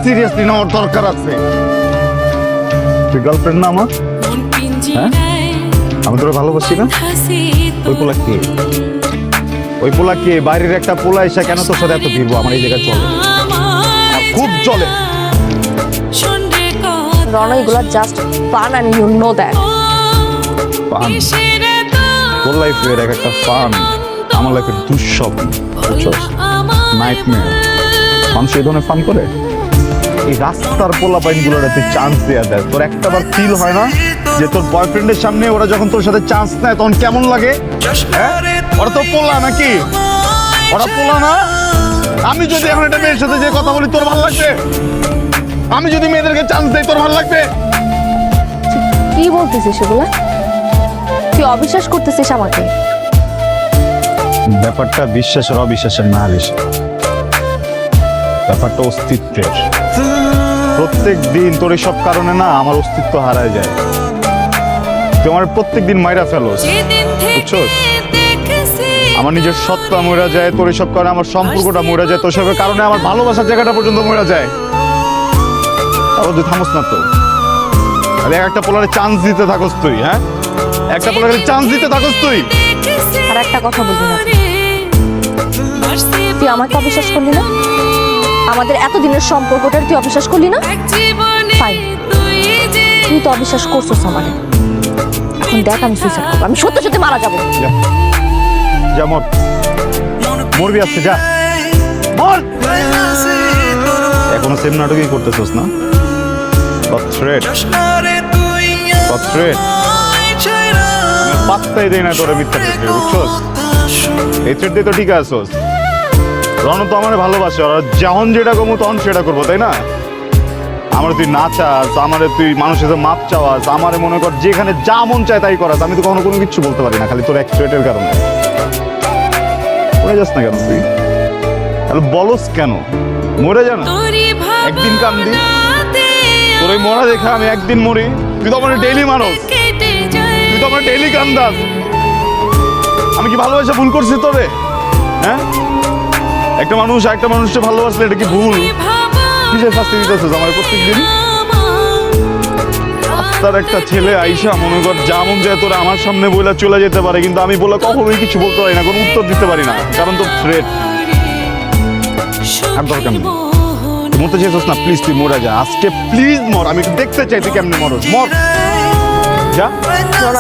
Seriously নেওয়ার দরকার আছে। তুই গার্লফ্রেন্ড না আমার? হ্যাঁ, আমি তোরা ভালোবাসি না। ওই পোলা কে? ওই পোলা কে? বাইরের একটা পোলা এসে কেন তোর সাথে এত ভিড়বো? আমার এই জায়গায় চলে, খুব চলে। রনা, এগুলো just fun and you know that. Fun? তোর লাইফের এক একটা ফান আমার লাইফের দুঃস্বপ্ন, নাইটমেয়ার। মানুষ এই ধরনের ফান করে? এই রাস্তার পোলাপাইন গুলোর তুই চান্স দেয়া দেয়, তোর একটাবার ফিল হয় না যে তোর বয়ফ্রেন্ডের সামনে ওরা যখন তোর সাথে চান্স নেয় তখন কেমন লাগে? হ্যাঁ, ওরা তো পোলা নাকি? ওরা পোলা না? আমি যদি এখন একটা মেয়ের সাথে যে কথা বলি তোর ভালো লাগবে? আমি যদি মেয়েদেরকে চান্স দেই তোর ভালো লাগবে? কি বলতেছিস সেগুলা? তুই অবিশ্বাস করতেছিস আমাকে? ব্যাপারটা বিশ্বাসের অবিশ্বাসের না বেশি, ব্যাপারটা অস্তিত্বের। প্রত্যেক দিন তোর সব কারণে না আমার অস্তিত্ব হারায় যায়। তুই আমার প্রত্যেক দিন মাইরা ফেলোস, বুঝছোস? আমার নিজের সত্তা মরে যায় তোর সব কারণে, আমার সম্পর্কটা মরে যায় তোর সবের কারণে, আমার ভালোবাসার জায়গাটা পর্যন্ত মরে যায়। তারপর তুই থামস না তো, আরে একটা পোলারে চান্স দিতে থাকস তুই। হ্যাঁ, একটা পোলারে চান্স দিতে থাকস তুই। আর একটা কথা বলবি না, তুই আমাকে অবিশ্বাস করলি না? আমাদের এতদিনের সম্পর্কটা তুই অবিশ্বাস করলি না? ফাইন, তুই তো অবিশ্বাস করছিস আমাকে। এখন দেখ আমি সুইসাইড করবো, আমি সত্যি সত্যি মারা যাবো। যা মর, মরবি আজকে, যা মর। এখনো সেম নাটকই করতেছস না? পাত্তাই দেয় না তোরা মিথ্যা ক্ষেত্রে, বুঝছস? এই থ্রেড দিয়ে তো ঠিক আছোস। রণ তো আমার ভালোবাসে, ওরা যখন যেটা করবো তখন সেটা করবো, তাই না? আমার তুই না চাস, আমারে তুই মানুষের মাপ চাওয়াস, আমারে মনে কর যেখানে যা মন চায় তাই করাস, আমি তো কখনো কোনো কিছু বলতে পারি না, খালি তোর এক থ্রেডের কারণে। মরে যাস না কেন তুই? তাহলে বলস কেন? মরে যা না, একদিন কান্দি। তোর এই মরা দেখা আমি একদিন মরি। তুই তো আমার ডেইলি মানুষ, তুই তো আমার ডেইলি কান্দাস। আমি কি ভালোবাসা ভুল করছি তোরে? হ্যাঁ, একটা মানুষ একটা মানুষকে ভালোবাসলে এটা কি ভুল? কিসের শাস্তি দিতেছিস আমার প্রত্যেকদিন? তার একটা ছেলে আইসা মনে কর যা মন যায় তোরা আমার সামনে বইলা চলে যেতে পারে, কিন্তু আমি বলে কখনোই কিছু বলতে পারি না, কোনো উত্তর দিতে পারি না, কারণ তোর থ্রেট। আর দরকার নেই, মরতে চেয়েছিস না, প্লিজ তুই মরে যা আজকে, প্লিজ মর। আমি দেখতে চাই তুই কেমনে মরস, মর যা।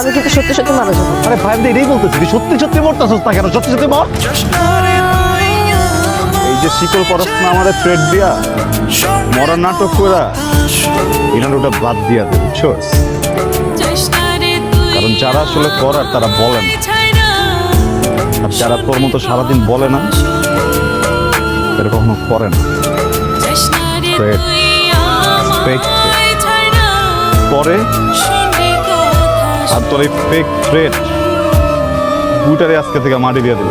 আমি কিন্তু সত্যি সত্যি মারা যাবো। আরে ভাই, এটাই বলতেছি, তুই সত্যি সত্যি মরতেছিস না কেন? সত্যি সত্যি মর। এই যে শিকল পরস না আমার থ্রেড দিয়া মরার নাটক করা, এই নাটকটা বাদ দিয়া দে, বুঝছস? কারণ যারা আসলে করার তারা বলে না, আর যারা তোর মতো সারাদিন বলে না এটা কখনো করে না। পরে আর তোর এই ফেক থ্রেট দুইটারে আজকে থেকে মাটি দিয়ে দিল।